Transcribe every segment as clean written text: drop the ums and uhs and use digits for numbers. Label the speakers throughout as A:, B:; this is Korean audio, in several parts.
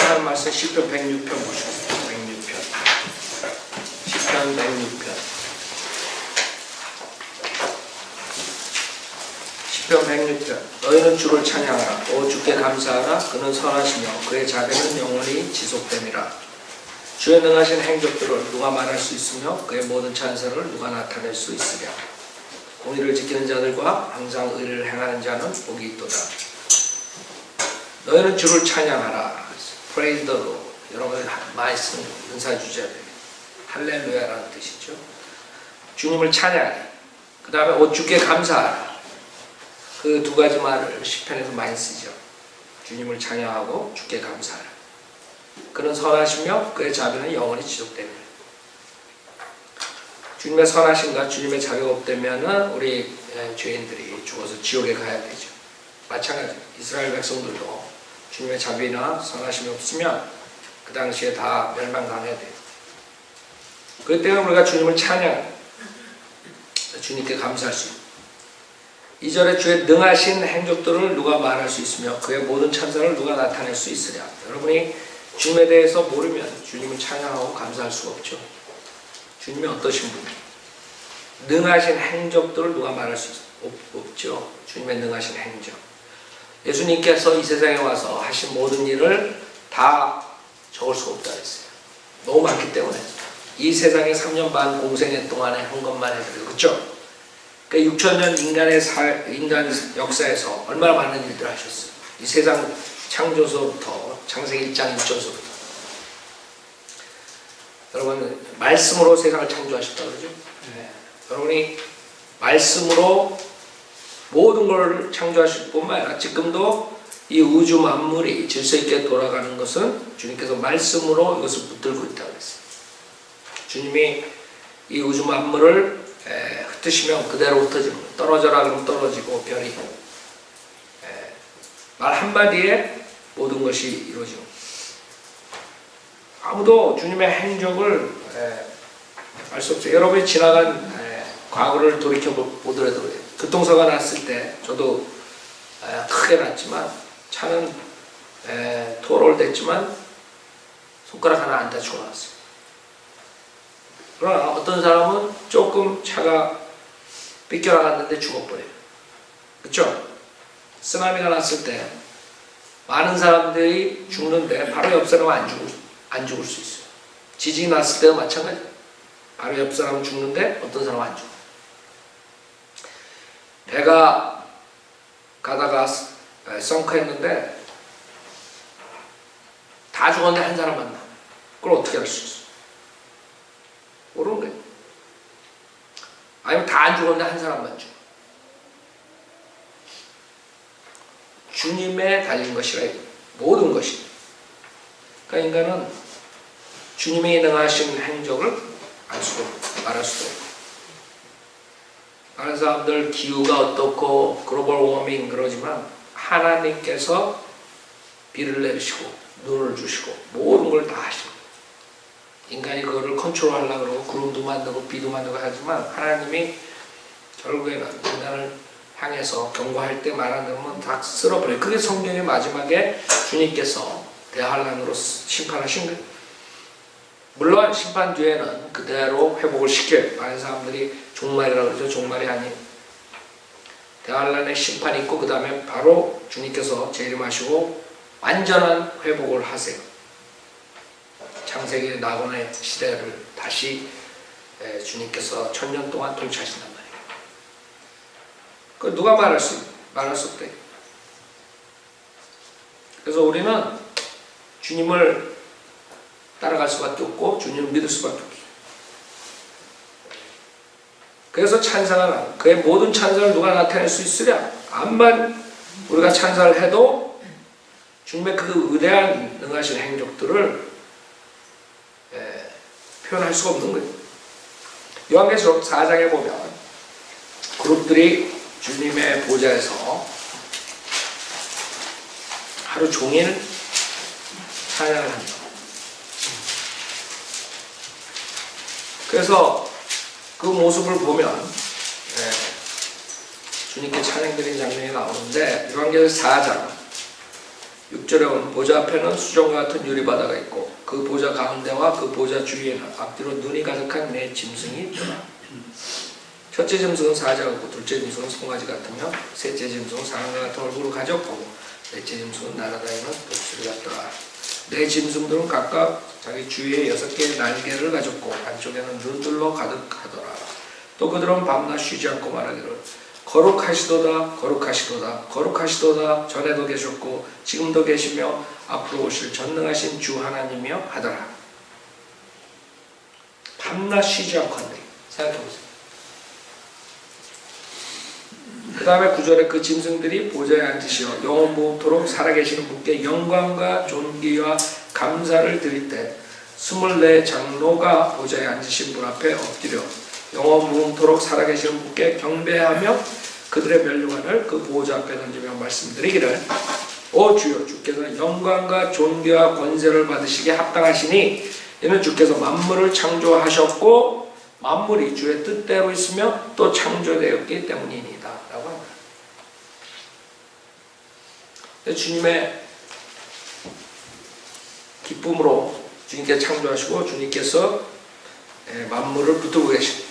A: 하는 말씀 시편 106편 보셨어요. 106편. 시편 106편. 시편 106편. 너희는 주를 찬양하라. 오 주께 감사하라. 그는 선하시며 그의 자비는 영원히 지속됨이라. 주의 능하신 행적들을 누가 말할 수 있으며 그의 모든 찬사를 누가 나타낼 수 있으랴. 공의를 지키는 자들과 항상 의를 행하는 자는 복이 있도다. 너희는 주를 찬양하라. Praise the Lord. 여러분 많이 쓰는 은사주제들. 할렐루야라는 뜻이죠. 주님을 찬양해. 그 다음에 오 주께 감사하라. 그 두 가지 말을 시편에서 많이 쓰죠. 주님을 찬양하고 주께 감사하라. 그는 선하시며 그의 자비는 영원히 지속됩니다. 주님의 선하심과 주님의 자비가 없다면 우리 죄인들이 죽어서 지옥에 가야 되죠. 마찬가지로 이스라엘 백성들도 주님의 자비나 선하심이 없으면 그 당시에 다 멸망당해야 돼요. 그렇기 때문에 우리가 주님을 찬양, 주님께 감사할 수 있고 2절에 주의 능하신 행적들을 누가 말할 수 있으며 그의 모든 찬사를 누가 나타낼 수 있으랴. 여러분이 주님에 대해서 모르면 주님을 찬양하고 감사할 수가 없죠. 주님이 어떠신 분이에요? 능하신 행적들을 누가 말할 수 없죠. 주님의 능하신 행적. 예수님께서 이 세상에 와서 하신 모든 일을 다 적을 수가 없다 했어요. 너무 많기 때문에. 이 세상에 3년 반 공생애 동안에 한 것만 해도 그렇죠? 그러니까 6천년 인간 역사에서 얼마나 많은 일들을 하셨어요. 이 세상 창조서부터 창세기 1장 1절서부터 여러분 말씀으로 세상을 창조하셨다고 그러죠? 네. 여러분이 말씀으로 모든 걸 창조하실 뿐만 아니라 지금도 이 우주 만물이 질서 있게 돌아가는 것은 주님께서 말씀으로 이것을 붙들고 있다고 했어요. 주님이 이 우주 만물을 흩으시면 그대로 흩어지는 거예요. 떨어져라 그러면 떨어지고 별이 말 한마디에 모든 것이 이루어지고 아무도 주님의 행적을 알 수 없어요. 여러분이 지나간 과거를 돌이켜보더라도 그래요. 교통사고가 났을 때 저도 크게 났지만 차는 토로를 댔지만 손가락 하나 안 다치고 나왔어요. 그러나 어떤 사람은 조금 차가 삐껴나갔는데 죽어버려요. 그렇죠? 쓰나미가 났을 때 많은 사람들이 죽는데 바로 옆 사람은 안 죽을 수 있어요. 지진이 났을 때도 마찬가지예요. 바로 옆 사람은 죽는데 어떤 사람은 안 죽어요. 배가 가다가 썬크했는데 다 죽었는데 한 사람만 남아요. 그걸 어떻게 할 수 있어요? 모르는 거예요. 아니면 다 안 죽었는데 한 사람만 죽어. 주님에 달린 것이라 모든 것이. 그러니까 인간은 주님이 능하신 행적을 말할 수도 없고 많은 사람들 기후가 어떻고 글로벌 워밍 그러지만 하나님께서 비를 내리시고 눈을 주시고 모든 걸 다 하시고 인간이 그거를 컨트롤하려고 그러고 구름도 만들고 비도 만들고 하지만 하나님이 결국에는 인간을 향해서 경고할 때 말하는 건 다 쓸어버려요. 그게 성경의 마지막에 주님께서 대환란으로 심판하신 거예요. 물론 심판 뒤에는 그대로 회복을 시켜요. 많은 사람들이 종말이라고 그러죠. 종말이 아닌 대환란의 심판이 있고 그 다음에 바로 주님께서 재림하시고 완전한 회복을 하세요. 창세기 낙원의 시대를 다시 주님께서 1000년 동안 통치하신단 말이에요. 그 누가 말할 수 없대요. 그래서 우리는 주님을 따라갈 수밖에 없고 주님을 믿을 수밖에 없어요. 그래서 찬사는 그의 모든 찬사를 누가 나타낼 수 있으랴. 암만 우리가 찬사를 해도 주님의 그 위대한 능하신 행적들을 표현할 수가 없는 거예요. 요한계시록 4장에 보면 그룹들이 주님의 보좌에서 하루 종일 찬양을 한다. 그래서 그 모습을 보면 주님께 찬양드린 장면이 나오는데 요한계시록 4장 6절에 보면 보좌 앞에는 수정과 같은 유리바다가 있고 그 보좌 가운데와 그 보좌 주위에는 앞뒤로 눈이 가득한 네 짐승이 있더라. 첫째 짐승은 사자 같고 둘째 짐승은 송아지 같으며 셋째 짐승은 사람과 같은 얼굴을 가졌고 넷째 짐승은 날아다니는 독수리 같더라. 네 짐승들은 각각 자기 주위에 6개의 날개를 가졌고 안쪽에는 눈들로 가득하더라. 또 그들은 밤낮 쉬지 않고 말하기를 거룩하시도다 거룩하시도다 거룩하시도다 전에도 계셨고 지금도 계시며 앞으로 오실 전능하신 주 하나님이여 하더라. 밤낮 쉬지 않고 한다. 생각해보세요. 그 다음에 9절에 그 짐승들이 보좌에 앉으시어 영원무토록 살아계시는 분께 영광과 존귀와 감사를 드릴 때 24 장로가 보좌에 앉으신 분 앞에 엎드려 영원무토록 살아계시는 분께 경배하며 그들의 면류관을 그 보좌 앞에 던지며 말씀드리기를 오 주여 주께서 영광과 존귀와 권세를 받으시기에 합당하시니 이는 주께서 만물을 창조하셨고 만물이 주의 뜻대로 있으며 또 창조되었기 때문이니이다 라고 합니다. 주님의 기쁨으로 주님께 창조하시고 주님께서 만물을 붙들고 계십니다.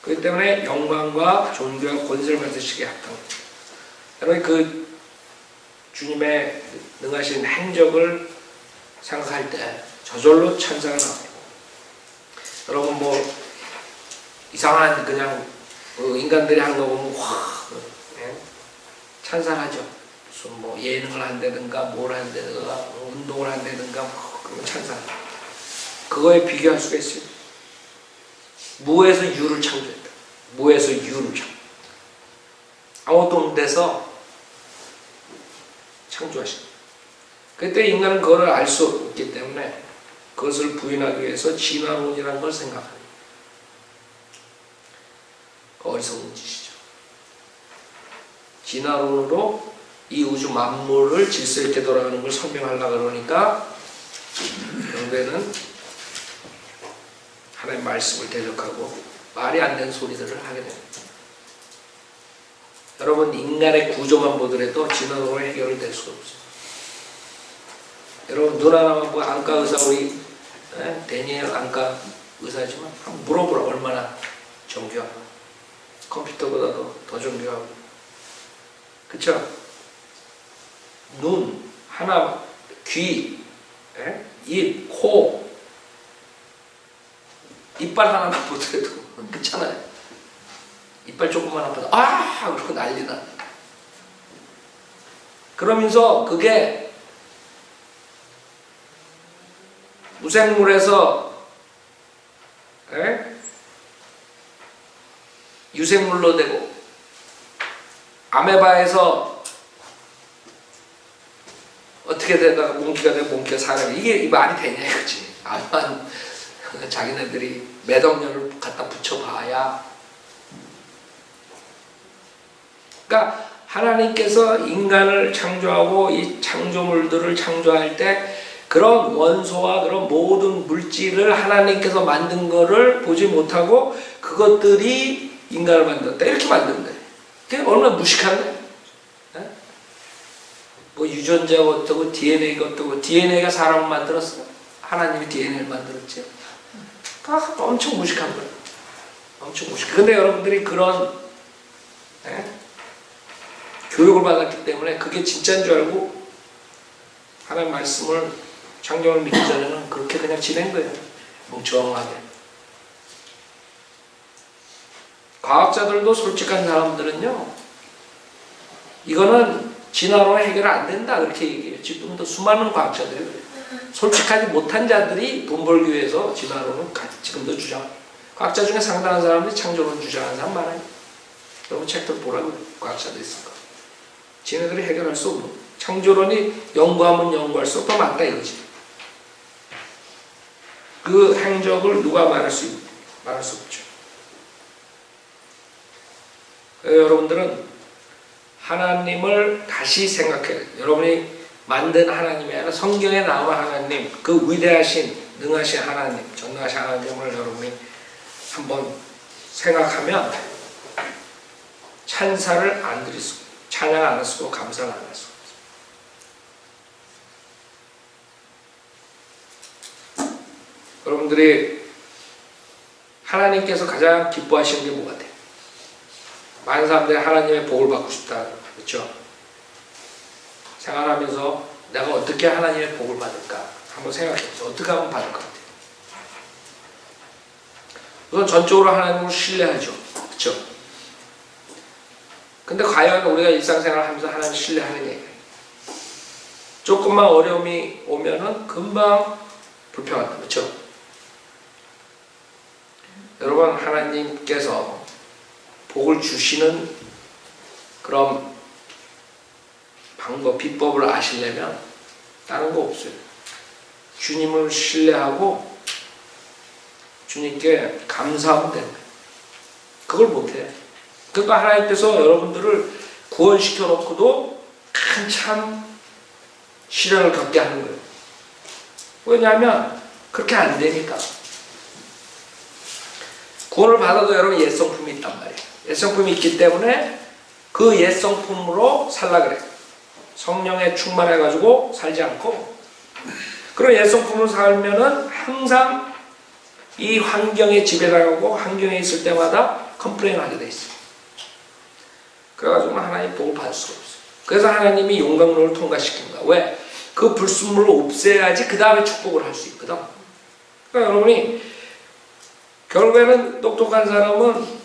A: 그렇기 때문에 영광과 존귀와 권세를 받으시기에 합당합니다. 여러분 그 주님의 능하신 행적을 생각할 때 저절로 찬사가 나옵니다. 여러분 뭐 이상한 그냥 인간들이 하는 거 보면 찬사하죠. 무슨 뭐 예능을 한다든가 뭘 한다든가 운동을 한다든가 그러면 찬사하죠. 그거에 비교할 수가 있어요. 무에서 유를 창조했다. 무에서 유를 아무것도 없는 데서 창조하십니다. 그때 인간은 그걸 알 수 없기 때문에 그것을 부인하기 위해서 진화론이라는 걸 생각합니다. 어리석은 짓이죠. 진화론으로 이 우주 만물을 질서 있게 돌아가는 걸 설명하려고 그러니까 결국에는 하나님의 말씀을 대적하고 말이 안 되는 소리들을 하게 됩니다. 여러분 인간의 구조만 보더라도 진화론으로 해결이 될 수가 없어요. 여러분 눈 하나만 보고 안과 의사 우리 데니엘 안과 의사지만 한번 물어보라. 얼마나 정교하고 컴퓨터보다도 더 정교하고 그쵸? 눈 하나 귀 입, 코 이빨 하나만 보더라도 그렇잖아요. 이빨 조금만 아파도 아! 그러고 난리나. 그러면서 그게 무생물에서 유생물로 되고 아메바에서 어떻게 되다가 몽키가 되고 몽키가 사람이 이게 말이 되냐 이거지. 아만 자기네들이 몇 억 년을 갖다 붙여봐야. 그러니까 하나님께서 인간을 창조하고 이 창조물들을 창조할 때 그런 원소와 그런 모든 물질을 하나님께서 만든 거를 보지 못하고 그것들이 인간을 만들었다 이렇게 만든다. 그게 얼마나 무식한데? 뭐 유전자가 어떻고 DNA가 어떻고 DNA가 사람을 만들었어? 하나님이 DNA를 만들었지. 그러니까 엄청 무식한 거예요. 엄청 무식. 근데 여러분들이 그런 교육을 받았기 때문에 그게 진짜인 줄 알고 하나님 말씀을 창조를 믿기 전에는 그렇게 그냥 지낸 거예요. 멍청하게. 과학자들도 솔직한 사람들은요, 이거는 진화로 해결 안 된다 그렇게 얘기해요. 지금도 수많은 과학자들이 그래요. 솔직하지 못한 자들이 돈 벌기 위해서 진화론을 지금도 주장합니다. 과학자 중에 상당한 사람들이 창조론 주장하는 사람 많아요. 여러분 책들 보라고 과학자들 있을 거. 지네들이 해결할 수 없는 창조론이 연구하면 연구할 수 없다 맞다 이거지. 그 행적을 누가 말할 수 없죠. 여러분들은 하나님을 다시 생각해요. 여러분이 만든 하나님이 아니라 성경에 나오는 하나님, 그 위대하신 능하신 하나님, 전능하신 하나님을 여러분이 한번 생각하면 찬사를 안 드릴 수, 찬양 안 할 수고 감사를 안 할 수 없어요. 여러분들이 하나님께서 가장 기뻐하시는 게 뭐 같아요? 많은 사람들이 하나님의 복을 받고 싶다. 그렇죠? 생활하면서 내가 어떻게 하나님의 복을 받을까? 한번 생각해보세요. 어떻게 하면 받을 것 같아요? 우선 전적으로 하나님을 신뢰하죠. 그렇죠? 근데 과연 우리가 일상생활을 하면서 하나님을 신뢰하는 얘기예요. 조금만 어려움이 오면은 금방 불평한다. 그렇죠? 여러분, 하나님께서 복을 주시는 그런 방법, 비법을 아시려면 다른 거 없어요. 주님을 신뢰하고 주님께 감사하면 되는 거예요. 그걸 못해. 그러니까 하나님께서 여러분들을 구원시켜 놓고도 한참 시련을 겪게 하는 거예요. 왜냐하면 그렇게 안 되니까. 구원을 받아도 여러분 옛성품이 있단 말이에요. 옛성품이 있기 때문에 그 옛성품으로 살라 그래요. 성령에 충만해가지고 살지 않고, 그런 옛성품으로 살면은 항상 이 환경에 지배당하고 환경에 있을 때마다 컴플레인하게 돼 있어요. 그래가지고 하나님 복을 받을 수가 없어요. 그래서 하나님이 용광로를 통과시킨 거야. 왜? 그 불순물을 없애야지 그 다음에 축복을 할 수 있거든. 그러니까 여러분이 결국에는 똑똑한 사람은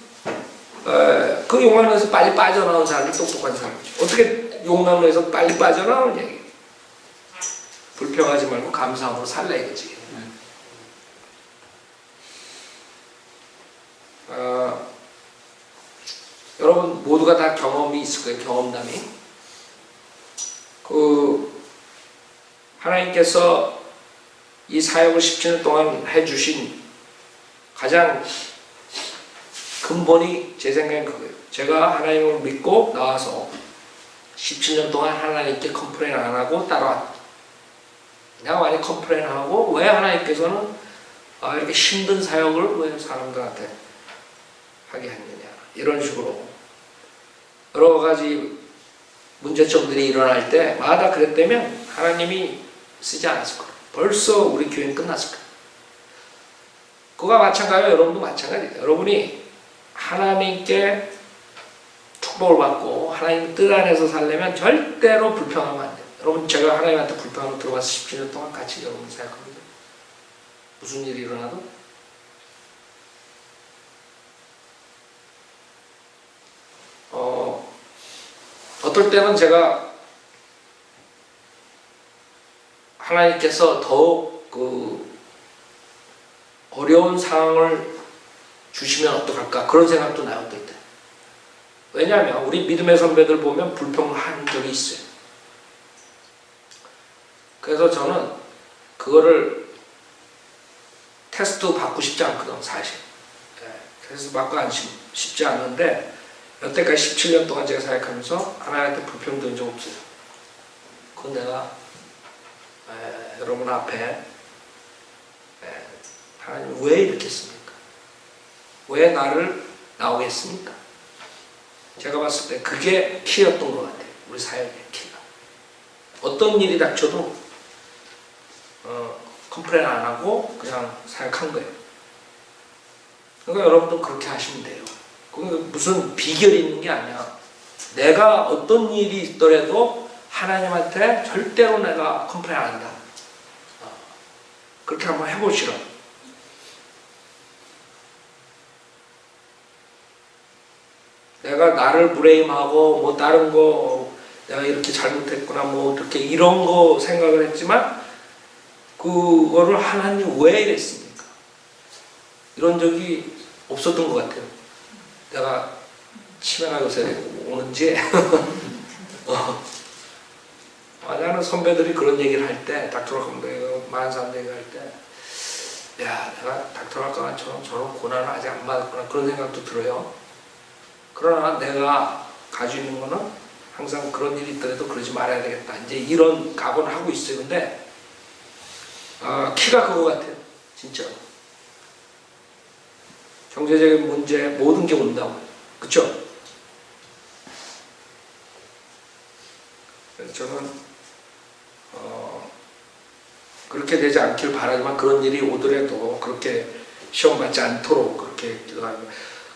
A: 그 용광로에서 빨리 빠져나온 사람이 똑똑한 사람이죠. 어떻게 용광로에서 빨리 빠져나오는 얘기예요. 불평하지 말고 감사함으로 살라 이거지. 여러분 모두가 다 경험이 있을 거예요. 경험담이. 하나님께서 이 사역을 17년 동안 해주신 가장 근본이 제 생각엔 그거예요. 제가 하나님을 믿고 나와서 17년 동안 하나님께 컴플레인 안 하고 따라왔다. 내가 많이 컴플레인 하고 왜 하나님께서는 이렇게 힘든 사역을 왜 사람들한테 하게 했느냐, 이런 식으로 여러 가지 문제점들이 일어날 때마다 그랬다면 하나님이 쓰지 않았을 거예요. 벌써 우리 교회는 끝났을 거예요. 그거와 마찬가지로 여러분도 마찬가지예요. 여러분이 하나님께 축복을 받고 하나님 뜻 안에서 살려면 절대로 불평하면 안 돼요. 여러분, 제가 하나님한테 불평하고 들어가서 17년 동안 같이 여러분 생각합니다. 무슨 일이 일어나도 어떨 때는 제가 하나님께서 더욱 어려운 상황을 주시면 어떡할까 그런 생각도 나요. 어떨 때. 왜냐하면 우리 믿음의 선배들 보면 불평을 한 적이 있어요. 그래서 저는 그거를 테스트 받고 싶지 않거든, 사실. 테스트 받고 싶지 않은데 여태까지 17년 동안 제가 사역하면서 하나님한테 불평 든 적 없어요. 그건 내가 여러분 앞에 하나님 왜 이렇게 했습니까? 왜 나를 나오게 했습니까? 제가 봤을 때 그게 키였던 것 같아요. 우리 사역의 키가. 어떤 일이 닥쳐도 컴플레인 안 하고 그냥 사역한 거예요. 그러니까 여러분도 그렇게 하시면 돼요. 무슨 비결이 있는 게 아니야. 내가 어떤 일이 있더라도 하나님한테 절대로 내가 컴플레인 안 한다. 그렇게 한번 해보시라. 내가 나를 브레임하고 뭐 다른 거 내가 이렇게 잘못했구나 뭐 이렇게 이런 거 생각을 했지만 그거를 하나님 왜 이랬습니까? 이런 적이 없었던 것 같아요. 내가 치매가 요새 오는지 나는 선배들이 그런 얘기를 할 때 닥터락 많은 사람들 얘기할 때 야, 내가 닥터락과 저런 고난을 아직 안 받았구나 그런 생각도 들어요. 그러나 내가 가지고 있는 거는 항상 그런 일이 있더라도 그러지 말아야 되겠다. 이제 이런 각오는 하고 있어요. 근데 키가 그거 같아요. 진짜. 경제적인 문제 모든 게 온다고. 그쵸? 그래서 저는 그렇게 되지 않길 바라지만 그런 일이 오더라도 그렇게 시험 받지 않도록 그렇게 기도하는 거예요.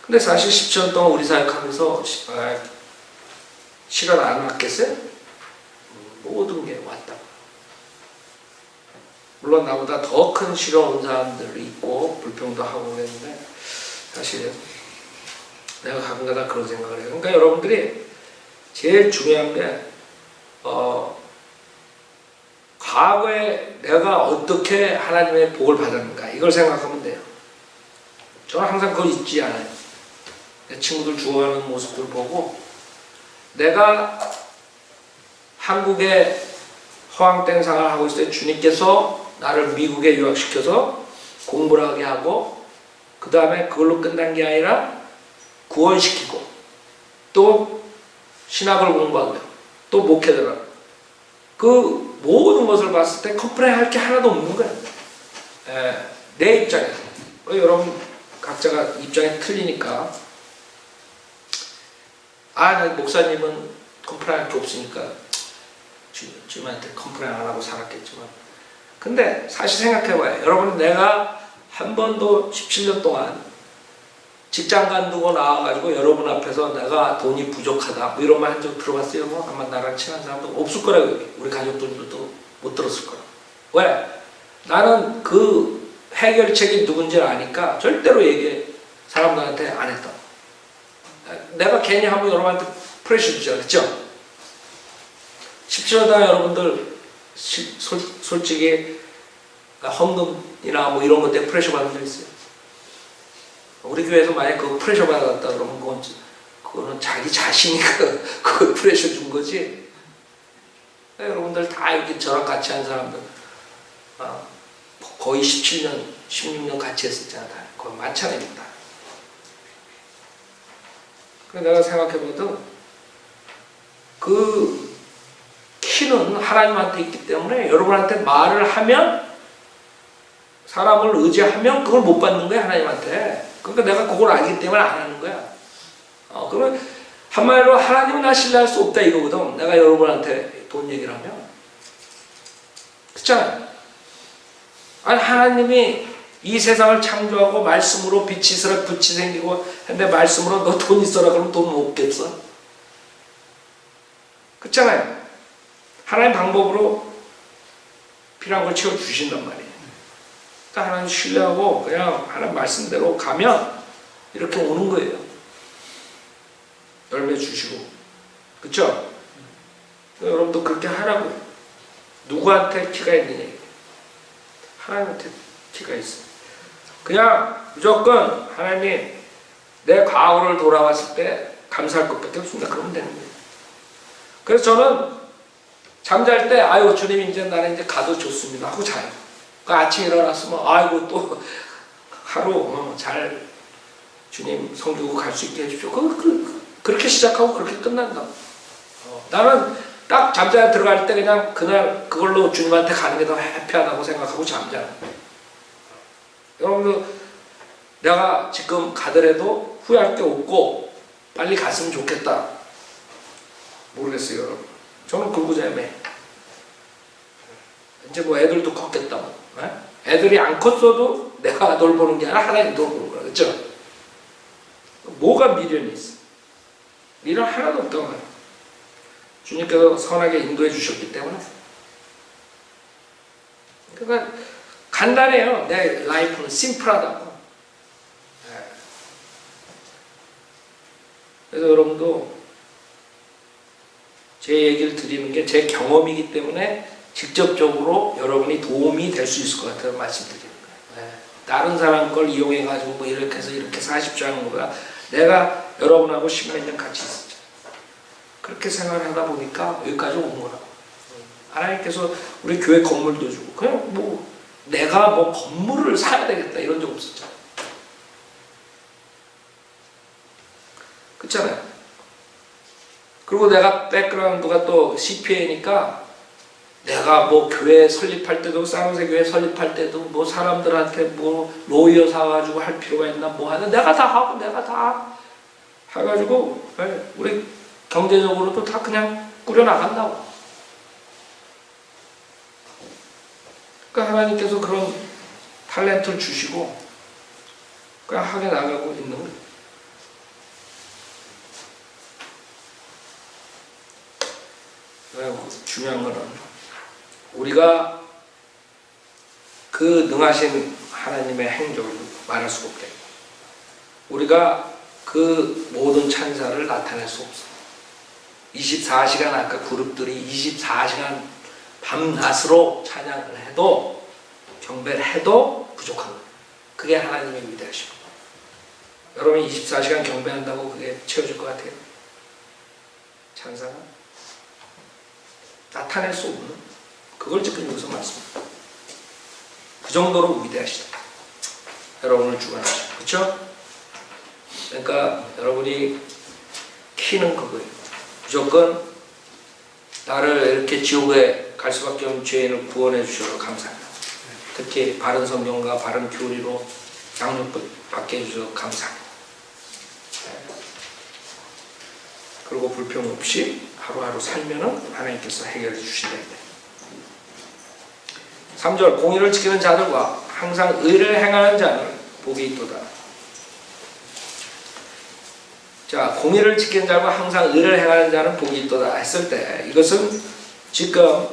A: 근데 사실 17년 동안 우리 사역하면서 시간 안 왔겠어요? 모든 게 왔다. 물론 나보다 더 큰 시련 온 사람들이 있고 불평도 하고 그랬는데 사실 내가 가끔가다 그런 생각을 해요. 그러니까 여러분들이 제일 중요한 게 과거에 내가 어떻게 하나님의 복을 받았는가 이걸 생각하면 돼요. 저는 항상 그걸 잊지 않아요. 내 친구들 죽어가는 모습들 보고 내가 한국에 허황된 생활을 하고 있을 때 주님께서 나를 미국에 유학시켜서 공부를 하게 하고 그 다음에 그걸로 끝난 게 아니라 구원시키고 또 신학을 공부하고요. 또 목회들을 그 모든 것을 봤을 때 컴플레인 할 게 하나도 없는 거예요. 내 입장에서. 여러분 각자가 입장이 틀리니까 나 목사님은 컴플레인 할 게 없으니까 주님한테 컴플레인 안 하고 살았겠지만 근데 사실 생각해봐요. 여러분 내가 한 번도 17년 동안 직장 간두고 나와가지고 여러분 앞에서 내가 돈이 부족하다 뭐 이런 말 한 적 들어봤어요? 뭐 아마 나랑 친한 사람도 없을 거라고 우리 가족들도 못 들었을 거라. 왜? 나는 그 해결책이 누군지를 아니까 절대로 사람들한테 안 했다. 내가 괜히 하면 여러분한테 프레셔 주지 않았죠? 17년 동안 여러분들 솔직히 헌금이나 뭐 이런 것 때문에 프레셔 받은 적 있어요? 우리 교회에서 만약 그 프레셔 받았다 그러면 그거는 자기 자신이 그 프레셔 준 거지. 여러분들 다 이렇게 저랑 같이 한 사람들 거의 17년, 16년 같이 했었잖아. 거의 마찬가지입니다. 내가 생각해봐도 그 키는 하나님한테 있기 때문에 여러분한테 말을 하면 사람을 의지하면 그걸 못 받는 거야 하나님한테. 그러니까 내가 그걸 알기 때문에 안 하는 거야. 그러면 한마디로 하나님은 나 신뢰할 수 없다 이거거든. 내가 여러분한테 돈 얘기를 하면. 그렇잖아요. 아니 하나님이 이 세상을 창조하고 말씀으로 빛이 있으라 빛이 생기고 근데 말씀으로 너 돈 있어라 그러면 돈 없겠어? 그렇잖아요. 하나님 방법으로 필요한 걸 채워주신단 말이에요. 그러니까 하나님 신뢰하고 그냥 하나님 말씀대로 가면 이렇게 오는 거예요. 열매 주시고. 그렇죠? 여러분도 그렇게 하라고요. 누구한테 키가 있느냐. 하나님한테 키가 있어요. 그냥 무조건 하나님 내 과거를 돌아왔을 때 감사할 것밖에 없습니다. 그러면 되는 거예요. 그래서 저는 잠잘 때 아이고 주님 이제 나는 이제 가도 좋습니다 하고 자요. 그 아침에 일어났으면 아이고 또 하루 잘 주님 섬기고 갈 수 있게 해주십시오. 그렇게 시작하고 그렇게 끝난다. 나는 딱 잠자리 들어갈 때 그냥 그날 그걸로 주님한테 가는 게 더 해피하다고 생각하고 잠자요. 여러분들 내가 지금 가더라도 후회할 게 없고 빨리 갔으면 좋겠다. 모르겠어요 여러분. 저는 굴구자매. 이제 뭐 애들도 컸겠다. 애들이 안 컸어도 내가 돌보는 게 아니라 하나님 돌보는 거야. 그렇죠? 뭐가 미련이 있어? 미련 하나도 없다고 말이야. 주님께서 선하게 인도해 주셨기 때문에. 그러니까 간단해요. 내 라이프는 심플하다고. 그래서 여러분도 제 얘기를 드리는 게 제 경험이기 때문에 직접적으로 여러분이 도움이 될 수 있을 것 같아서 말씀드리는 거예요. 다른 사람 걸 이용해가지고 뭐 이렇게 해서 이렇게 40조 하는 거보다 내가 여러분하고 10몇 년 같이 있었죠. 그렇게 생각을 하다 보니까 여기까지 온 거라고. 하나님께서 우리 교회 건물도 주고 그냥 뭐 내가 뭐 건물을 사야 되겠다 이런 적 없었잖아요. 그렇잖아요. 그리고 내가 백그라운드가 또 CPA니까 내가 뭐 교회 설립할 때도 쌍세 교회 설립할 때도 뭐 사람들한테 뭐 로이어 사가지고 할 필요가 있나 뭐 하는 내가 다 하고 내가 다 해가지고 우리 경제적으로도 다 그냥 꾸려나간다고. 그러니까 하나님께서 그런 탤런트를 주시고 그냥 하게 나가고 있는 거예요. 중요한 거는 우리가 그 능하신 하나님의 행적을 말할 수가 없다. 우리가 그 모든 찬사를 나타낼 수 없어. 24시간 아까 그룹들이 24시간 밤낮으로 찬양을 해도 경배를 해도 부족한 거예요. 그게 하나님의 위대하신 거예요. 여러분이 24시간 경배한다고 그게 채워질 것 같아요? 찬사가? 나타낼 수 없는 그걸 지금 여기서 말씀합니다. 그 정도로 위대하시다. 여러분을 주관하시고 그렇죠? 그러니까 여러분이 키는 그거예요. 무조건 나를 이렇게 지옥에 갈 수밖에 없는 죄인을 구원해 주셔서 감사합니다. 특히 바른 성경과 바른 교리로 양육받게 해주셔서 감사합니다. 그리고 불평 없이 하루하루 살면은 하나님께서 해결해 주신다. 3절 공의를 지키는 자들과 항상 의를 행하는 자는 복이 있도다. 자, 공의를 지키는 자들과 항상 의를 행하는 자는 복이 있도다 했을 때 이것은 지금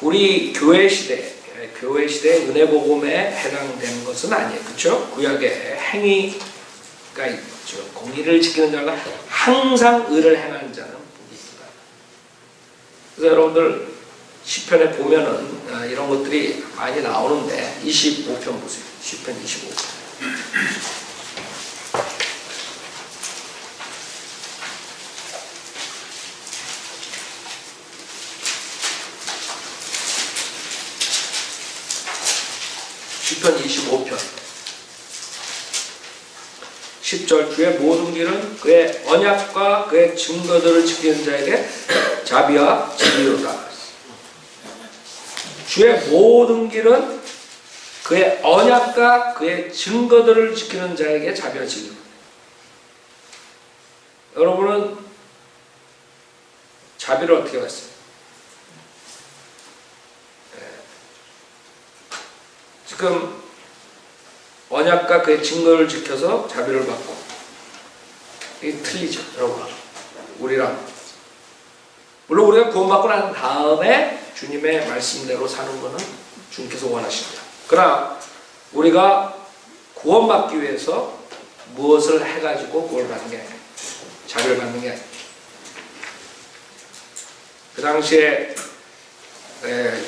A: 우리 교회 시대의 은혜 복음에 해당되는 것은 아니에요. 그렇죠? 구약의 행위가 있죠. 공의를 지키는 자가 항상 의를 행하는 자는 복이 있다. 그래서 여러분들 시편에 보면은 이런 것들이 많이 나오는데 25편 보세요. 시편 25편. 시편 25편 10절 주의 모든 길은 그의 언약과 그의 증거들을 지키는 자에게 자비와 진리로다. 주의 모든 길은 그의 언약과 그의 증거들을 지키는 자에게 자비와 진리로다. 여러분은 자비를 어떻게 봤어요? 지금 언약과 그의 증거를 지켜서 자비를 받고 이게 틀리죠, 여러분. 우리랑 물론 우리가 구원받고 난 다음에 주님의 말씀대로 사는 것은 주님께서 원하십니다. 그러나 우리가 구원받기 위해서 무엇을 해가지고 구원을 받는 게 아니에요. 자비를 받는 게 아니에요. 그 당시에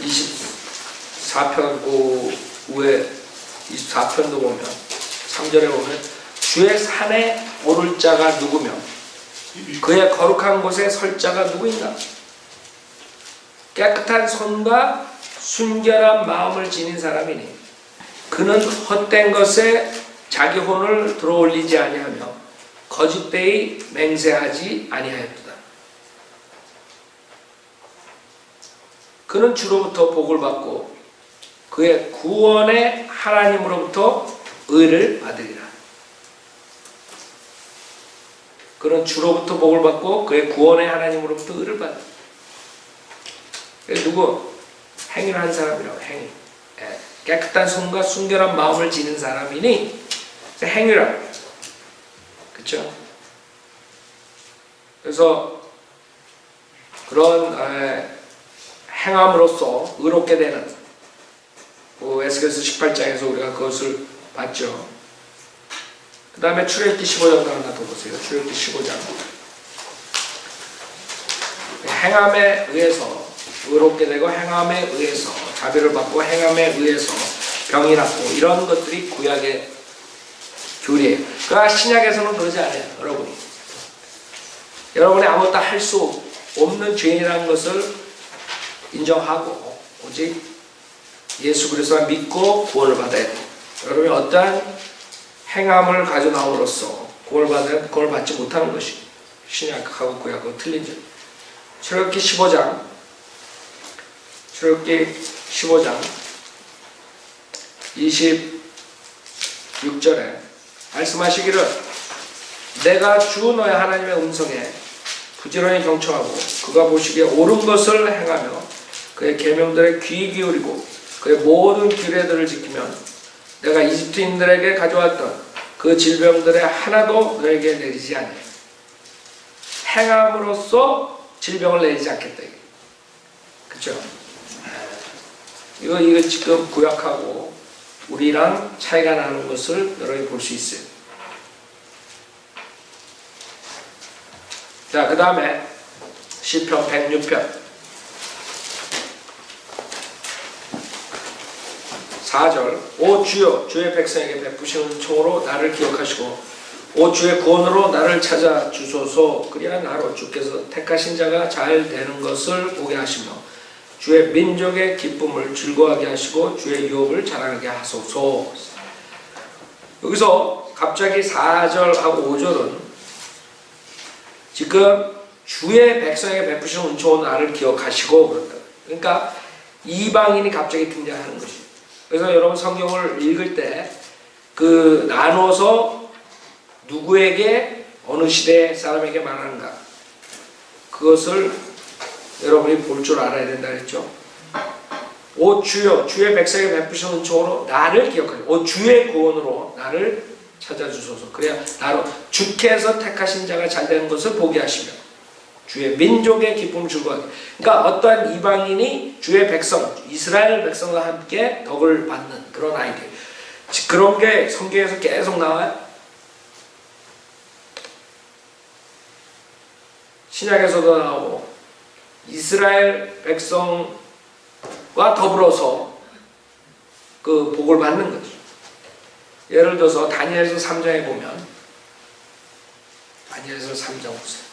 A: 24편 후에 24편도 보면 3절에 보면 주의 산에 오를 자가 누구며 그의 거룩한 곳에 설 자가 누구인가? 깨끗한 손과 순결한 마음을 지닌 사람이니 그는 헛된 것에 자기 혼을 들어올리지 아니하며 거짓되이 맹세하지 아니하였도다. 그는 주로부터 복을 받고 그의 구원의 하나님으로부터 의를 받으리라. 그는 주로부터 복을 받고 그의 구원의 하나님으로부터 의를 받으리라. 누구? 행위를 한 사람이라고. 행위. 깨끗한 손과 순결한 마음을 지닌 사람이니 행위라고. 그렇죠? 그래서 그런 행함으로써 의롭게 되는 에스겔서 18장에서 우리가 그것을 봤죠. 그 다음에 출애굽기 15장도 하나 더 보세요. 출애굽기 15장. 행함에 의해서 의롭게 되고 행함에 의해서 자비를 받고 행함에 의해서 병이 낫고 이런 것들이 구약의 교리예요. 그러나 신약에서는 그러지 않아요. 여러분이 아무것도 할 수 없는 죄인이라는 것을 인정하고 오직 예수 그리스도를 믿고 구원을 받아야 돼요. 여러분이 어떠한 행함을 가져 나옴으로써 구원을 받지 못하는 것이 신약하고 구약하고 틀린 점. 출애굽기 15장 26절에 말씀하시기를 내가 주 너의 하나님의 음성에 부지런히 경청하고 그가 보시기에 옳은 것을 행하며 그의 계명들에 귀 기울이고 그의 모든 규례들을 지키면 내가 이집트인들에게 가져왔던 그 질병들의 하나도 너에게 내리지 아니하리라. 행함으로써 질병을 내리지 않겠다. 그렇죠? 이거 지금 구약하고 우리랑 차이가 나는 것을 여러분이 볼 수 있어요. 자, 그 다음에 시편 106편 4절. 오 주여, 주의 백성에게 베푸시는 은총으로 나를 기억하시고 오 주의 구원으로 나를 찾아 주소서. 그리야 나로 주께서 택하신 자가 잘 되는 것을 보게 하시며 주의 민족의 기쁨을 즐거워하게 하시고 주의 유업을 자랑하게 하소서. 여기서 갑자기 4절하고 5절은 지금 주의 백성에게 베푸시는 은총으로 나를 기억하시고 그런다. 그러니까 이방인이 갑자기 등장하는 것이죠. 그래서 여러분 성경을 읽을 때 그 나눠서 누구에게 어느 시대 사람에게 말하는가 그것을 여러분이 볼 줄 알아야 된다 그랬죠. 오 주여, 주의 백성에게 베푸시는 은총으로 나를 기억하시고 오 주의 구원으로 나를 찾아주소서. 그래야 나로 주께서 택하신 자가 잘 되는 것을 보게 하시며 주의 민족의 기쁨을 즐거워하게. 그러니까 어떠한 이방인이 주의 백성, 이스라엘 백성과 함께 덕을 받는 그런 아이디어. 그런 게 성경에서 계속 나와요. 신약에서도 나오고 이스라엘 백성과 더불어서 그 복을 받는 거죠. 예를 들어서 다니엘서 3장에 보면 다니엘서 3장 보세요.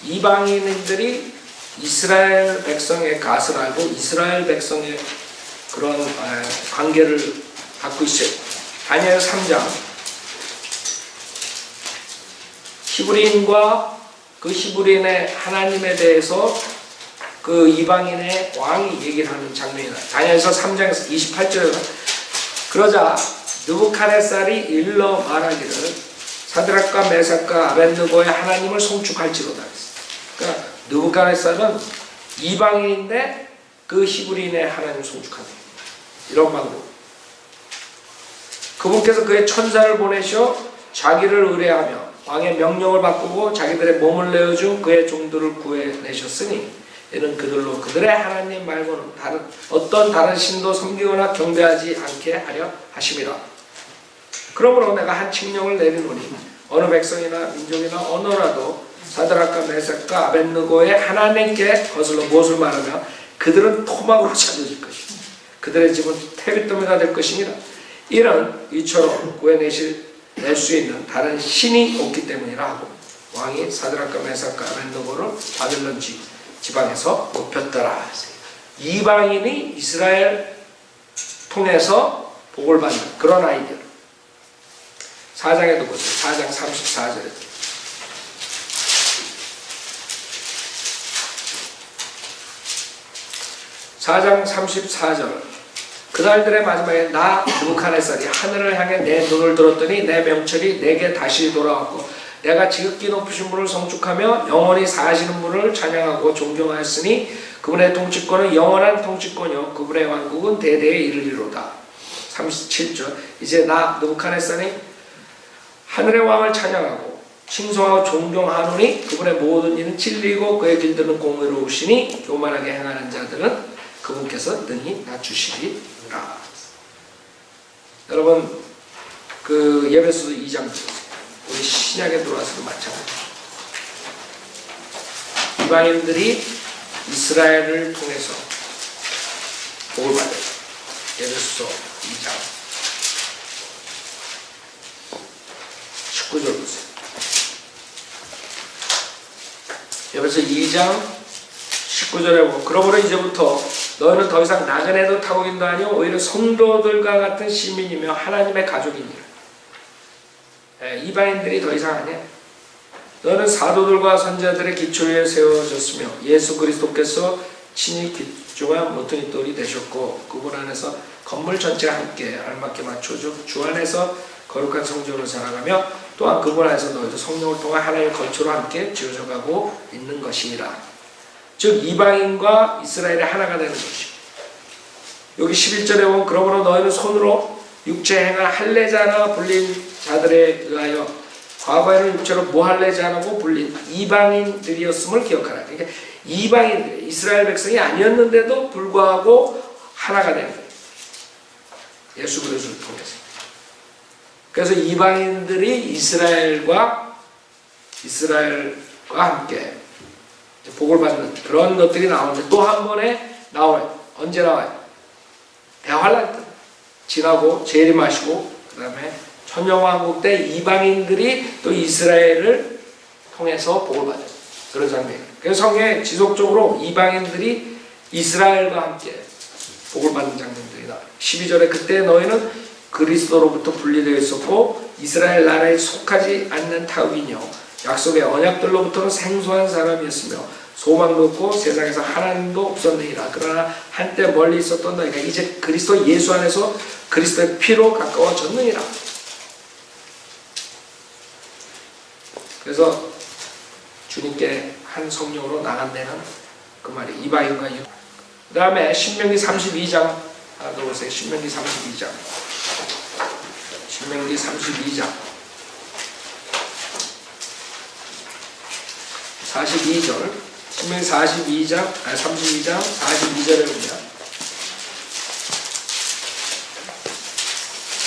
A: 이방인들이 이스라엘 백성의 갓을 알고 이스라엘 백성의 그런 관계를 갖고 있어요. 다니엘 3장 히브리인과 그 히브리인의 하나님에 대해서 그 이방인의 왕이 얘기를 하는 장면이다. 다니엘서 3장에서 28절에 그러자 느부갓네살이 일러 말하기를 사드락과 메삭과 아벳느고의 하나님을 송축할지로다. 그러니까 느부갓네살은 이방인인데 그 히브리인의 하나님을 송축한다. 이런 방법. 그분께서 그의 천사를 보내셔 자기를 의뢰하며 왕의 명령을 바꾸고 자기들의 몸을 내어준 그의 종들을 구해내셨으니 이는 그들로 그들의 하나님 말고는 어떤 다른 신도 섬기거나 경배하지 않게 하려 하심이라. 그러므로 내가 한 칙령을 내리노니 어느 백성이나 민족이나 언어라도 사드락과 메삭과 아벳느고의 하나님께 거슬러 무엇을 말하며 그들은 토막으로 찾아질 것이다. 그들의 집은 테비더미가 될 것이니라. 이는 이처럼 구해낼 수 있는 다른 신이 없기 때문이라 하고 왕이 사드락과 메삭과 아벳느고를 바벨론 지방에서 높였더라. 이방인이 이스라엘 통해서 복을 받는 그런 아이디어. 4장에도 보세요. 4장 34절에 4장 34절. 그날들의 마지막에 나 느부갓네살이 하늘을 향해 내 눈을 들었더니 내 명철이 내게 다시 돌아왔고 내가 지극히 높으신 분을 성축하며 영원히 사시는 분을 찬양하고 존경하였으니 그분의 통치권은 영원한 통치권이요 그분의 왕국은 대대에 이르리로다. 37절. 이제 나 느부갓네살이 하늘의 왕을 찬양하고 칭송하고 존경하노니 그분의 모든 일은 진리고 그의 길들은 공의로우시니 교만하게 행하는 자들은 그분께서 능히 낮추시리라. 여러분 그 에베소서 2장 우리 신약에 들어와서도 마찬가지죠. 이방인들이 이스라엘을 통해서 복을 받아요. 에베소서 2장 19절 보세요. 에베소서 2장 19절에 보면 그러므로 이제부터 너희는 더 이상 나그네도 타국인도 아니요 오히려 성도들과 같은 시민이며 하나님의 가족이니라. 이방인들이 더 이상 아니야. 너는 사도들과 선지자들의 기초 위에 세워졌으며 예수 그리스도께서 친히 귀중한 모퉁이 돌이 되셨고 그분 안에서 건물 전체가 함께 알맞게 맞춰져 주 안에서 거룩한 성전으로 살아가며 또한 그분 안에서 너희도 성령을 통한 하나님의 건축으로 함께 지어져가고 있는 것이니라. 즉 이방인과 이스라엘이 하나가 되는 것이고, 여기 11절에 보면 그러므로 너희는 손으로 육체 행한 할례자나 불린 자들에 의하여 과거에는 육체로 무할례자라고 불린 이방인들이었음을 기억하라. 그러니까 이방인들, 이스라엘 백성이 아니었는데도 불구하고 하나가 된 거예요. 예수 그리스도를 통해서. 그래서 이방인들이 이스라엘과 함께 복을 받는 그런 것들이 나오는데, 또 한 번에 나와요. 언제 나와요? 대환란 때 지나고 재림하시고, 그 다음에 천년왕국 때 이방인들이 또 이스라엘을 통해서 복을 받아요. 그런 장면이에요. 그래서 성경에 지속적으로 이방인들이 이스라엘과 함께 복을 받는 장면들이 나와요. 12절에 그때 너희는 그리스도로부터 분리되어 있었고 이스라엘 나라에 속하지 않는 타국이며 약속의 언약들로부터는 생소한 사람이었으며 소망도 없고 세상에서 하나님도 없었느니라. 그러나 한때 멀리 있었던 너희가 이제 그리스도 예수 안에서 그리스도의 피로 가까워졌느니라. 그래서 주님께 한 성령으로 나간다는 그 말이 이방인과 유. 그 다음에 신명기 32장 하나 더 보세요. 신명기 32장 42절 신명기 32장 42절에 보면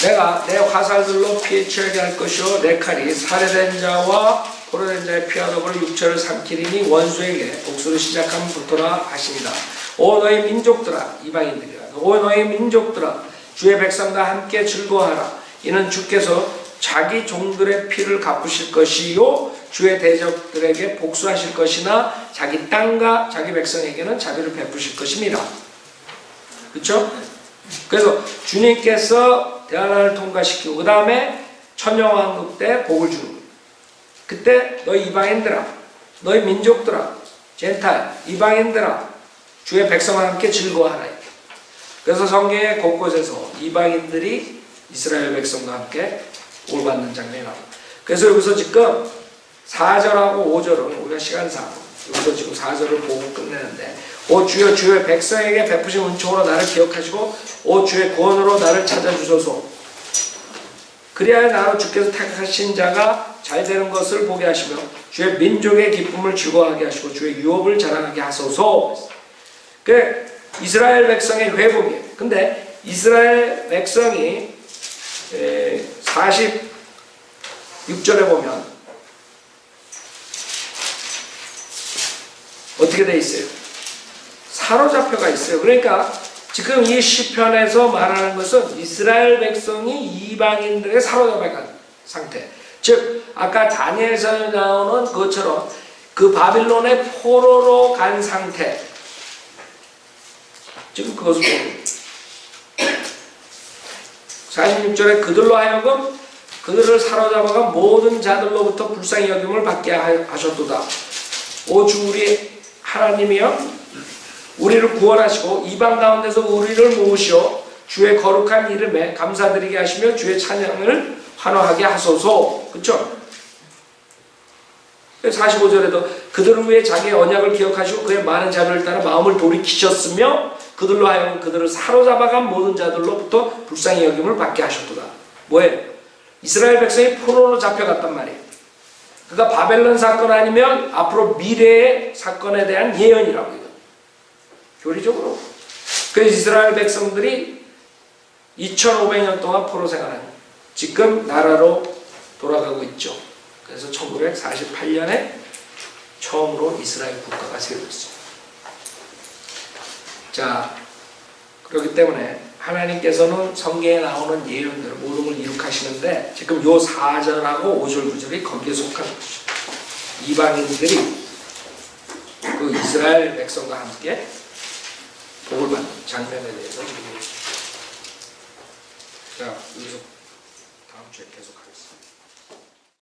A: 내가 내 화살들로 피해 취하게 할 것이요 내 칼이 살해된 자와 포로된 자의 피와 더불어 육체를 삼키리니 원수에게 복수를 시작함부터라 하십니다. 오 너희 민족들아, 이방인들이라, 오 너희 민족들아, 주의 백성과 함께 즐거워하라. 이는 주께서 자기 종들의 피를 갚으실 것이요 주의 대적들에게 복수하실 것이나 자기 땅과 자기 백성에게는 자비를 베푸실 것입니다. 그렇죠? 그래서 주님께서 대환란을 통과시키고 그 다음에 천년왕국 때 복을 주는 거예요. 그때 너희 이방인들아, 너희 민족들아, 젠탈 이방인들아, 주의 백성과 함께 즐거워하라. 그래서 성경의 곳곳에서 이방인들이 이스라엘 백성과 함께 복을 받는 장면이 나옵니다. 그래서 여기서 지금 4절하고 5절은 우리가 시간상 여기서 지금 4절을 보고 끝내는데, 오 주여 주의 백성에게 베푸신 은총으로 나를 기억하시고 오 주의 구원으로 나를 찾아주소서. 그리하여 나로 주께서 택하신 자가 잘되는 것을 보게 하시며 주의 민족의 기쁨을 즐거워하게 하시고 주의 유업을 자랑하게 하소서. 그 이스라엘 백성의 회복이에요. 근데 이스라엘 백성이 46절에 보면 어떻게 돼 있어요? 사로잡혀가 있어요. 그러니까 지금 이 시편에서 말하는 것은 이스라엘 백성이 이방인들의 사로잡혀간 상태. 즉 아까 다니엘서에 나오는 것처럼 그 바빌론의 포로로 간 상태. 지금 그것을 보고 46절에 그들로 하여금 그들을 사로잡아가 모든 자들로부터 불쌍히 여김을 받게 하셨도다. 오 주 우리 하나님이여, 우리를 구원하시고 이방 가운데서 우리를 모으시어 주의 거룩한 이름에 감사드리게 하시며 주의 찬양을 환호하게 하소서. 그렇죠? 45절에도 그들을 위해 자기의 언약을 기억하시고 그의 많은 자비를 따라 마음을 돌이키셨으며 그들로 하여금 그들을 사로잡아간 모든 자들로부터 불쌍히 여김을 받게 하셨도다. 뭐예요? 이스라엘 백성이 포로로 잡혀갔단 말이에요. 그러니까 바벨론 사건 아니면 앞으로 미래의 사건에 대한 예언이라고 해요. 교리적으로. 그래서 이스라엘 백성들이 2500년 동안 포로 생활하는 지금 나라로 돌아가고 있죠. 그래서 1948년에 처음으로 이스라엘 국가가 세워졌어요. 자, 그렇기 때문에 하나님께서는 성경에 나오는 예언들 모든 걸 이룩하시는데 지금 요 4절하고 5절 9절이 거기에 속한 것이죠. 이방인들이 그 이스라엘 백성과 함께 복을 받는 장면에 대해서 자, 여기서 다음 주에 계속하겠습니다.